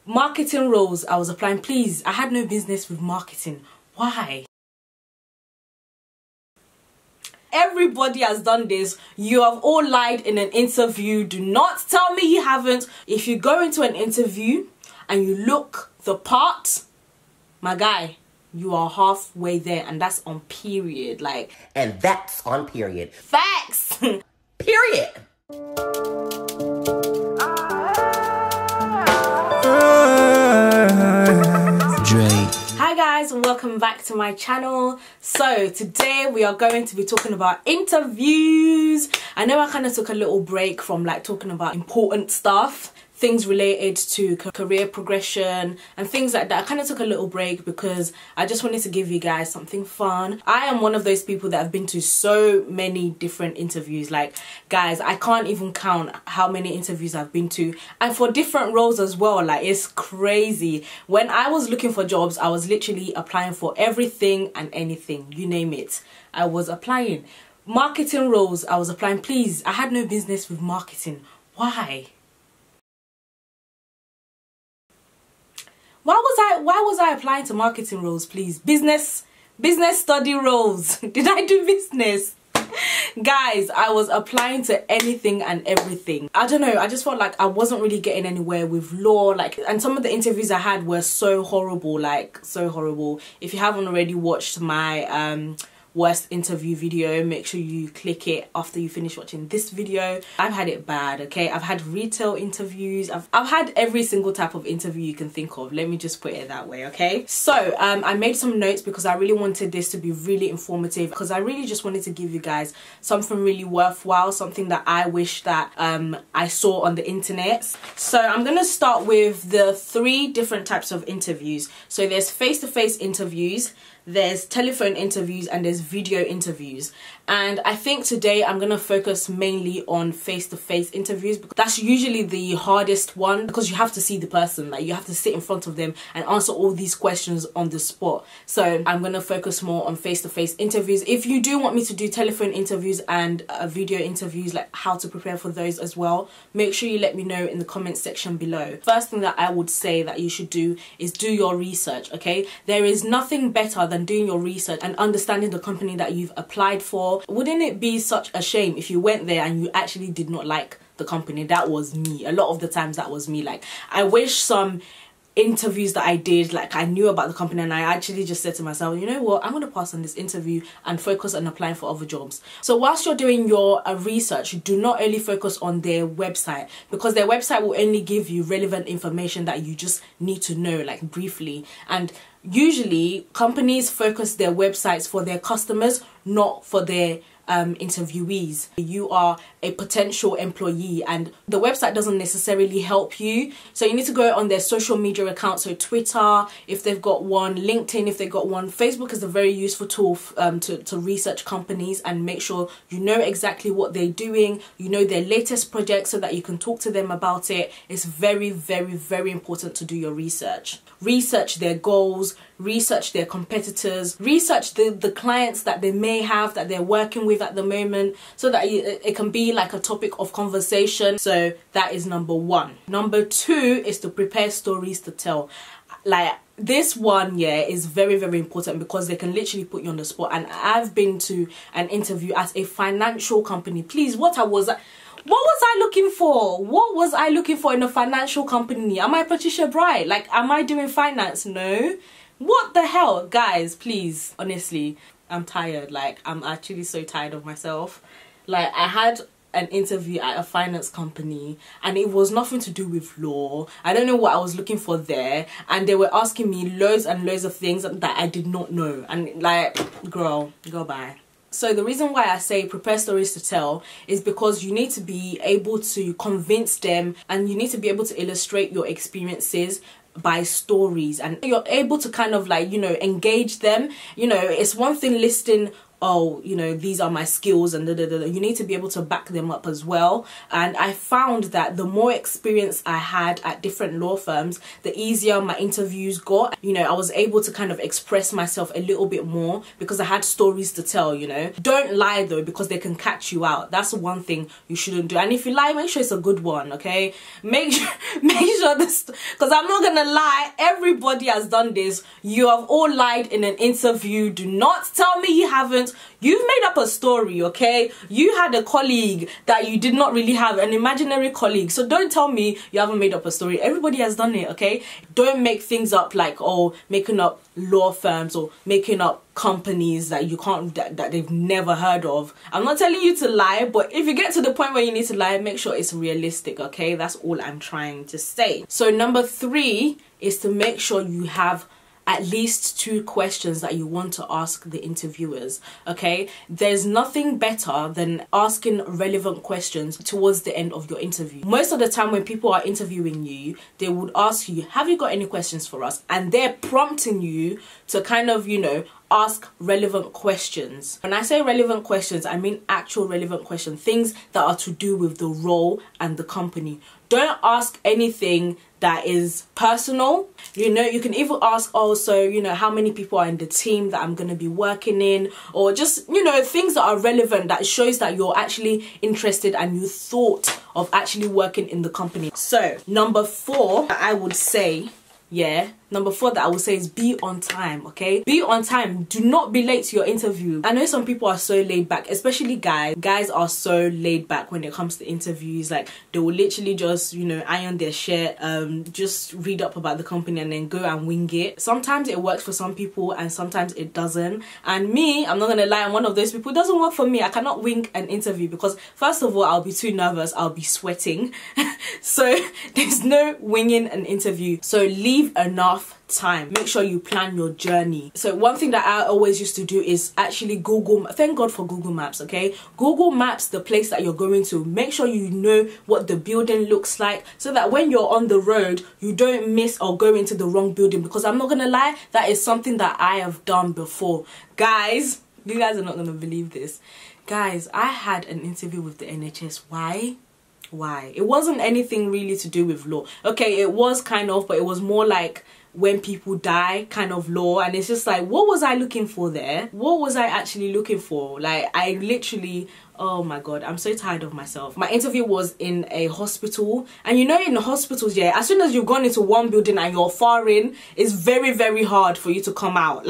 Marketing roles I was applying. Please, I had no business with marketing. Why? Everybody has done this. You have all lied in an interview. Do not tell me you haven't. If you go into an interview and you look the part, my guy, you are halfway there, and that's on period. Like, and that's on period. Facts. Period. Hi guys, and welcome back to my channel. So today we are going to be talking about interviews. I know I kind of took a little break from like talking about important stuff, things related to career progression and things like that. I kind of took a little break because I just wanted to give you guys something fun. I am one of those people that have been to so many different interviews. Like, guys, I can't even count how many interviews I've been to, and for different roles as well. Like, it's crazy. When I was looking for jobs, I was literally applying for everything and anything, you name it, I was applying. Marketing roles I was applying. Please, I had no business with marketing. Why? Why was I applying to marketing roles, please? Business study roles. Did I do business? Guys, I was applying to anything and everything. I don't know, I just felt like I wasn't really getting anywhere with law, like, and some of the interviews I had were so horrible, like so horrible. If you haven't already watched my worst interview video, make sure you click it after you finish watching this video. I've had it bad, okay? I've had retail interviews, I've had every single type of interview you can think of, let me just put it that way, okay? So I made some notes because I really wanted this to be really informative, because I really just wanted to give you guys something really worthwhile, something that I wish that I saw on the internet. So I'm gonna start with the 3 different types of interviews. So there's face-to-face interviews, there's telephone interviews, and there's video interviews. And I think today I'm gonna focus mainly on face-to-face interviews, because that's usually the hardest one, because you have to see the person, like you have to sit in front of them and answer all these questions on the spot. So I'm gonna focus more on face-to-face interviews. If you do want me to do telephone interviews and video interviews, like how to prepare for those as well, make sure you let me know in the comment section below. First thing that I would say that you should do is do your research, okay? There is nothing better than doing your research and understanding the company that you've applied for. Wouldn't it be such a shame if you went there and you actually did not like the company? That was me. A lot of the times that was me. Like, I wish some interviews that I did, like, I knew about the company and I actually just said to myself, you know what, I'm gonna pass on this interview and focus on applying for other jobs. So whilst you're doing your research, do not only focus on their website, because their website will only give you relevant information that you just need to know, like briefly. And usually companies focus their websites for their customers, not for their interviewees. You are a potential employee and the website doesn't necessarily help you, so you need to go on their social media accounts. So Twitter, if they've got one, LinkedIn if they've got one. Facebook is a very useful tool to research companies and make sure you know exactly what they're doing, you know their latest projects, so that you can talk to them about it. It's very, very, very important to do your research. Research their goals, research their competitors, research the clients that they may have, that they're working with at the moment, so that it can be like a topic of conversation. So that is number 1. Number 2 is to prepare stories to tell. Like, this one, yeah, is very, very important, because they can literally put you on the spot. And I've been to an interview at a financial company. Please, what was I looking for? What was I looking for in a financial company? Am I Patricia Bright? Like, am I doing finance? No. What the hell? Guys, please, honestly, I'm tired. Like, I'm actually so tired of myself. Like, I had an interview at a finance company and it was nothing to do with law. I don't know what I was looking for there, and they were asking me loads and loads of things that I did not know. And like, girl, go bye. So the reason why I say prepare stories to tell is because you need to be able to convince them, and you need to be able to illustrate your experiences by stories, and you're able to kind of, like, you know, engage them. You know, it's one thing listing oh, you know, these are my skills and you need to be able to back them up as well. And I found that the more experience I had at different law firms, the easier my interviews got. You know, I was able to kind of express myself a little bit more because I had stories to tell, you know. Don't lie though, because they can catch you out. That's one thing you shouldn't do. And if you lie, make sure it's a good one, okay? Make sure this, because I'm not gonna lie, everybody has done this. You have all lied in an interview. Do not tell me you haven't. You've made up a story, okay? You had a colleague that you did not really have, an imaginary colleague. So don't tell me you haven't made up a story. Everybody has done it, okay? Don't make things up like, oh, making up law firms or making up companies that you can't, that they've never heard of. I'm not telling you to lie, but if you get to the point where you need to lie, make sure it's realistic, okay? That's all I'm trying to say. So number 3 is to make sure you have at least 2 questions that you want to ask the interviewers, okay? There's nothing better than asking relevant questions towards the end of your interview. Most of the time when people are interviewing you, they would ask you, have you got any questions for us? And they're prompting you to kind of, you know, ask relevant questions. When I say relevant questions, I mean actual relevant questions, things that are to do with the role and the company. Don't ask anything that is personal. You know, you can even ask also, you know, how many people are in the team that I'm going to be working in, or just, you know, things that are relevant that shows that you're actually interested and you thought of actually working in the company. So number 4, I would say, number 4 that I would say is be on time, okay? Be on time. Do not be late to your interview. I know some people are so laid back, especially guys. Guys are so laid back when it comes to interviews. Like, they will literally just, you know, iron their shirt, just read up about the company and then go and wing it. Sometimes it works for some people and sometimes it doesn't. And me, I'm not gonna lie, I'm one of those people. It doesn't work for me. I cannot wing an interview because first of all, I'll be too nervous. I'll be sweating. So there's no winging an interview. So leave enough time. Make sure you plan your journey. So one thing that I always used to do is actually Google. Thank God for Google Maps, okay? Google Maps the place that you're going to. Make sure you know what the building looks like so that when you're on the road, you don't miss or go into the wrong building, because I'm not gonna lie, that is something that I have done before. Guys, you guys are not gonna believe this. Guys, I had an interview with the NHS. Why? It wasn't anything really to do with law. Okay, it was kind of, but it was more like when people die kind of law. And it's just like, what was I looking for there? What was I actually looking for? Like, I literally, oh my god, I'm so tired of myself. My interview was in a hospital, and you know, in the hospitals, yeah, as soon as you've gone into one building and you're far in, it's very, very hard for you to come out.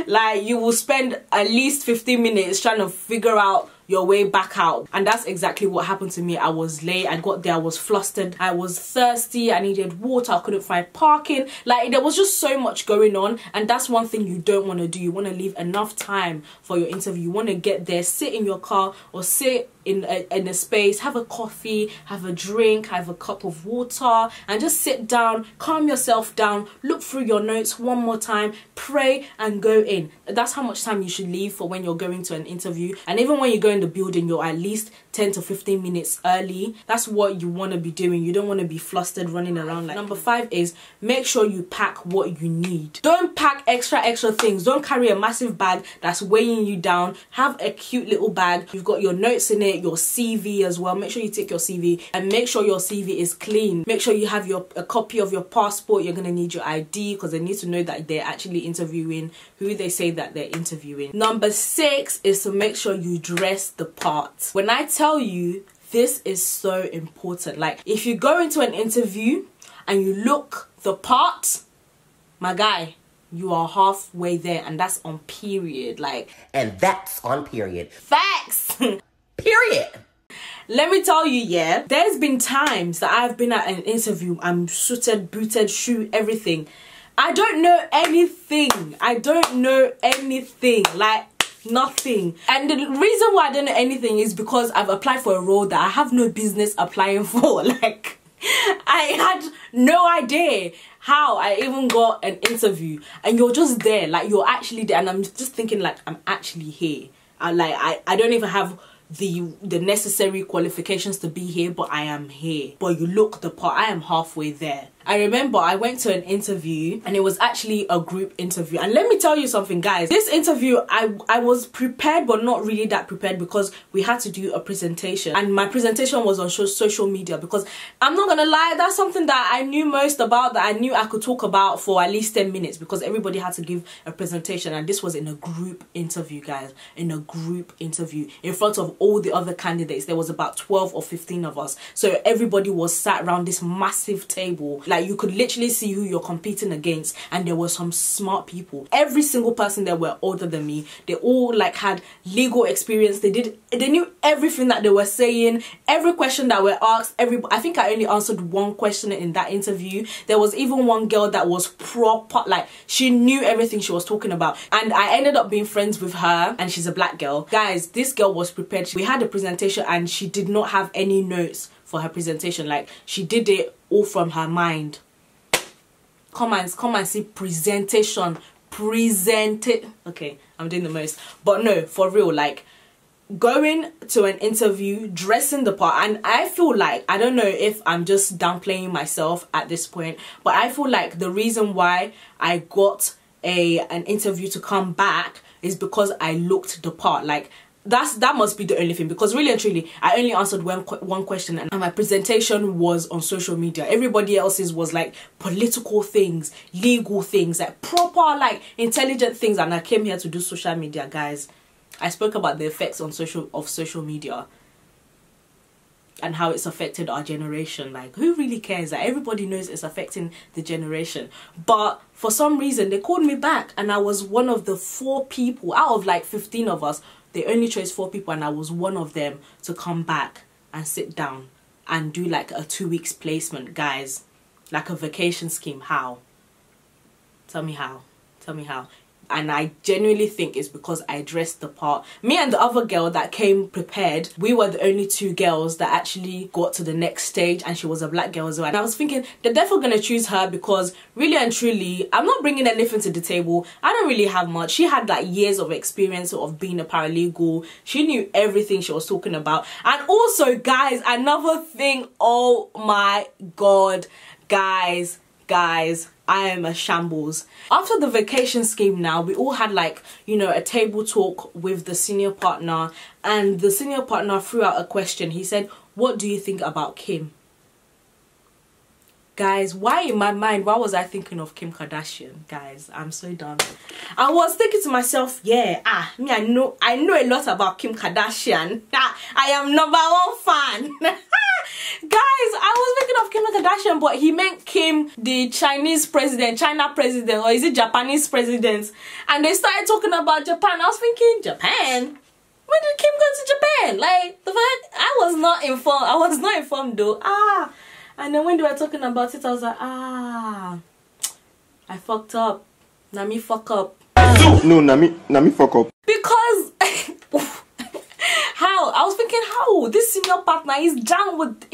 Like you will spend at least 15 minutes trying to figure out your way back out. And that's exactly what happened to me. I was late, I got there, I was flustered, I was thirsty, I needed water, I couldn't find parking. Like, there was just so much going on, and that's one thing you don't want to do. You want to leave enough time for your interview. You want to get there, sit in your car or sit in a space, have a coffee, have a drink, have a cup of water, and just sit down, calm yourself down, look through your notes one more time, pray and go in. That's how much time you should leave for when you're going to an interview. And even when you go in the building, you're at least 10 to 15 minutes early. That's what you want to be doing. You don't want to be flustered running around. Like, number 5 is make sure you pack what you need. Don't pack extra things. Don't carry a massive bag that's weighing you down. Have a cute little bag. You've got your notes in it, your CV as well. Make sure you take your CV, and make sure your CV is clean. Make sure you have a copy of your passport. You're going to need your ID because they need to know that they're actually interviewing who they say that they're interviewing. Number 6 is to make sure you dress the part. When I tell you, this is so important. Like, if you go into an interview and you look the part, my guy, you are halfway there, and that's on period. Like, and that's on period. Facts. Period. Let me tell you, yeah, there's been times that I've been at an interview, I'm suited, booted, shoe, everything. I don't know anything. I don't know anything. Like, nothing. And the reason why I don't know anything is because I've applied for a role that I have no business applying for. Like, I had no idea how I even got an interview, and you're just there, like, you're actually there, and I'm just thinking, like, I'm actually here. I don't even have the necessary qualifications to be here, but I am here. But you look the part. I am halfway there. I remember I went to an interview and it was actually a group interview. And let me tell you something, guys. This interview, I was prepared, but not really that prepared, because we had to do a presentation. And my presentation was on social media, because I'm not gonna lie, that's something that I knew most about, that I knew I could talk about for at least 10 minutes, because everybody had to give a presentation. And this was in a group interview, guys. In a group interview in front of all the other candidates. There was about 12 or 15 of us. So everybody was sat around this massive table. Like, you could literally see who you're competing against, and there were some smart people. Every single person there were older than me. They all like had legal experience. They knew everything that they were saying, every question that were asked. I think I only answered one question in that interview. There was even one girl that was proper, like, she knew everything she was talking about, and I ended up being friends with her, and she's a black girl. Guys, this girl was prepared. We had a presentation and she did not have any notes for her presentation. Like, she did it all from her mind. Come and see presentation. Okay, I'm doing the most. But no, for real, like, going to an interview, dressing the part, and I feel like, I don't know if I'm just downplaying myself at this point, but I feel like the reason why I got an interview to come back is because I looked the part. Like, that must be the only thing, because really and truly I only answered one question, and my presentation was on social media. Everybody else's was like political things, legal things, like proper, like intelligent things, and I came here to do social media, guys. I spoke about the effects on social media and how it's affected our generation. Like, who really cares? Like, everybody knows it's affecting the generation, but for some reason they called me back, and I was one of the 4 people out of like 15 of us. They only chose 4 people, and I was one of them to come back and sit down and do like a 2 weeks placement, guys. Like a vacation scheme. How? Tell me how. Tell me how. And I genuinely think it's because I dressed the part. Me and the other girl that came prepared, we were the only 2 girls that actually got to the next stage, and she was a black girl as well. And I was thinking, they're definitely going to choose her, because really and truly, I'm not bringing anything to the table. I don't really have much. She had like years of experience of being a paralegal. She knew everything she was talking about. And also, guys, another thing, oh my god, guys, I am a shambles. After the vacation scheme now, we all had like, you know, a table talk with the senior partner, and the senior partner threw out a question. He said, what do you think about Kim? Guys, why in my mind, why was I thinking of Kim Kardashian? Guys, I'm so done. I was thinking to myself, yeah, me, I know a lot about Kim Kardashian. I am #1 fan. Guys, I was thinking of Kim Kardashian, but he meant Kim, the Chinese president, China president, or is it Japanese president? And they started talking about Japan. I was thinking, Japan? When did Kim go to Japan? Like, the fact, I was not informed. I was not informed though. And then when they were talking about it, I was like, I fucked up. Now me fuck up. No, na me fuck up. Because how? I was thinking, how? This senior partner is down with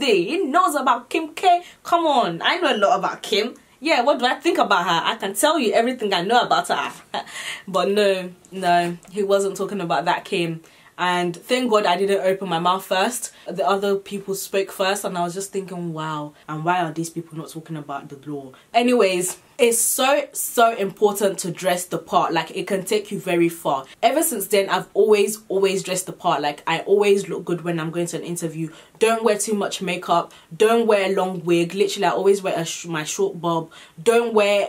it. He knows about Kim K. Come on, I know a lot about Kim. Yeah, what do I think about her? I can tell you everything I know about her. But no, he wasn't talking about that Kim. And thank God I didn't open my mouth first. The other people spoke first, and I was just thinking, wow, and why are these people not talking about the law? Anyways, it's so important to dress the part. Like, it can take you very far. Ever since then, I've always dressed the part. Like, I always look good when I'm going to an interview. Don't wear too much makeup. Don't wear a long wig. Literally, I always wear my short bob. Don't wear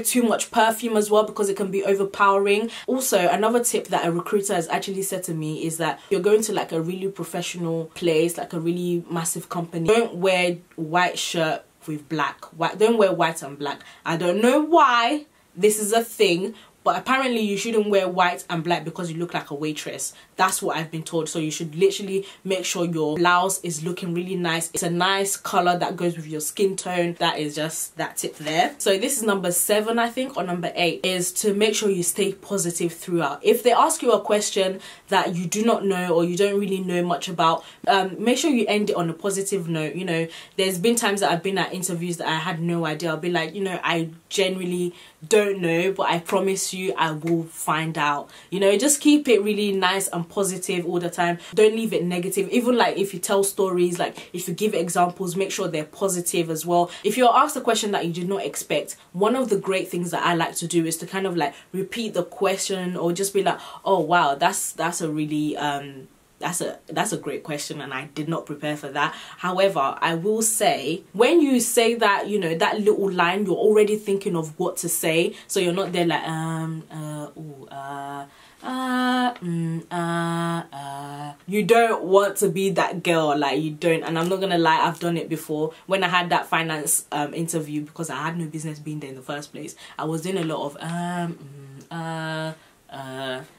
too much perfume as well, because it can be overpowering. Also, another tip that a recruiter has actually said to me is that you're going to like a really professional place, like a really massive company. Don't wear white shirt with black. Don't wear white and black. I don't know why this is a thing, but apparently you shouldn't wear white and black because you look like a waitress. That's what I've been told. So you should literally make sure your blouse is looking really nice. It's a nice color that goes with your skin tone. That is just that tip there. So this is number 7, I think, or number 8, is to make sure you stay positive throughout. If they ask you a question that you do not know or you don't really know much about, make sure you end it on a positive note. You know, there's been times that I've been at interviews that I had no idea. I'll be like, you know, I genuinely don't know, but I promise you, I will find out. You know, just keep it really nice and positive all the time. Don't leave it negative. Even like if you tell stories, like if you give examples, make sure they're positive as well. If you're asked a question that you did not expect, one of the great things that I like to do is to kind of like repeat the question, or just be like, oh wow, that's a really that's a great question and I did not prepare for that. However, I will say, when you say that, you know, that little line, you're already thinking of what to say, so you're not there like you don't want to be that girl, like you don't. And I'm not gonna lie, I've done it before. When I had that finance interview, because I had no business being there in the first place, I was doing a lot of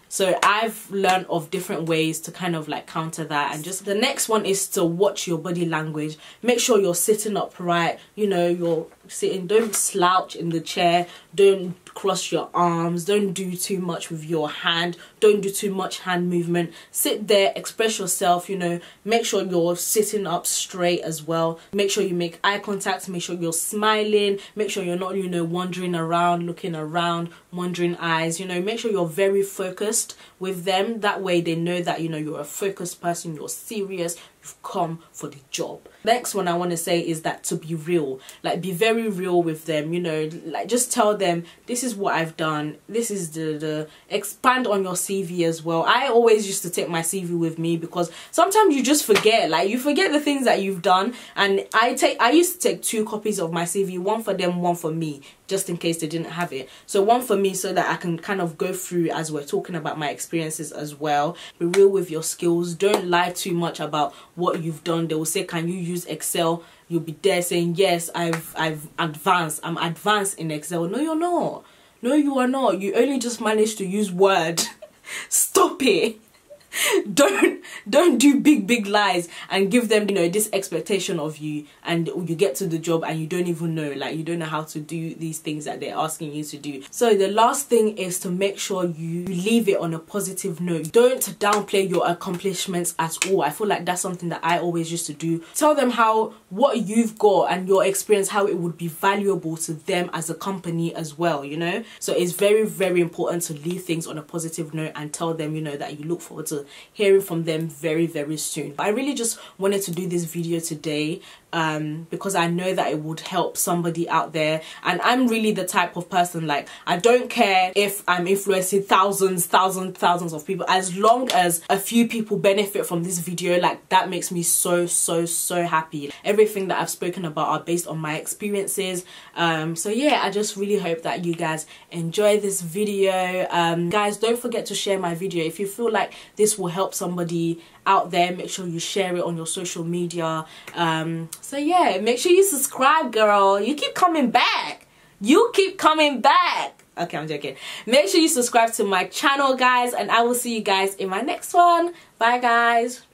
so I've learned of different ways to kind of like counter that. And just the next one is to watch your body language. Make sure you're sitting upright, you know, you're sitting, don't slouch in the chair, don't cross your arms, don't do too much with your hand, don't do too much hand movement. Sit there, express yourself, you know, make sure you're sitting up straight as well. Make sure you make eye contact, make sure you're smiling, make sure you're not, you know, wandering around, looking around, wandering eyes, you know, make sure you're very focused with them. That way they know that, you know, you're a focused person, you're serious, you've come for the job. Next one I want to say is that to be real. Like, be very real with them, you know, like just tell them, this is what I've done, this is the expand on your CV as well. I always used to take my CV with me, because sometimes you just forget, like you forget the things that you've done. And I used to take 2 copies of my CV, one for them, one for me, just in case they didn't have it. So one for me, so that I can kind of go through as we're talking about my experiences as well. Be real with your skills. Don't lie too much about what you've done. They will say, can you use Excel? You'll be there saying, yes, I've advanced, I'm advanced in Excel. No, you're not. No, you are not. You only just managed to use Word. Stop it. Don't do big lies and give them, you know, this expectation of you, and you get to the job and you don't even know, like you don't know how to do these things that they're asking you to do. So the last thing is to make sure you leave it on a positive note. Don't downplay your accomplishments at all. I feel like that's something that I always used to do. Tell them how what you've got and your experience, how it would be valuable to them as a company as well, you know. So it's very important to leave things on a positive note and tell them, you know, that you look forward to hearing from them very soon. I really just wanted to do this video today because I know that it would help somebody out there. And I'm really the type of person, like, I don't care if I'm influencing thousands of people, as long as a few people benefit from this video. Like, that makes me so happy. Everything that I've spoken about are based on my experiences. So yeah, I just really hope that you guys enjoy this video. Guys, don't forget to share my video if you feel like this will help somebody out there. Make sure you share it on your social media. So yeah, make sure you subscribe, girl. You keep coming back. You keep coming back. Okay, I'm joking. Make sure you subscribe to my channel, guys, and I will see you guys in my next one. Bye, guys.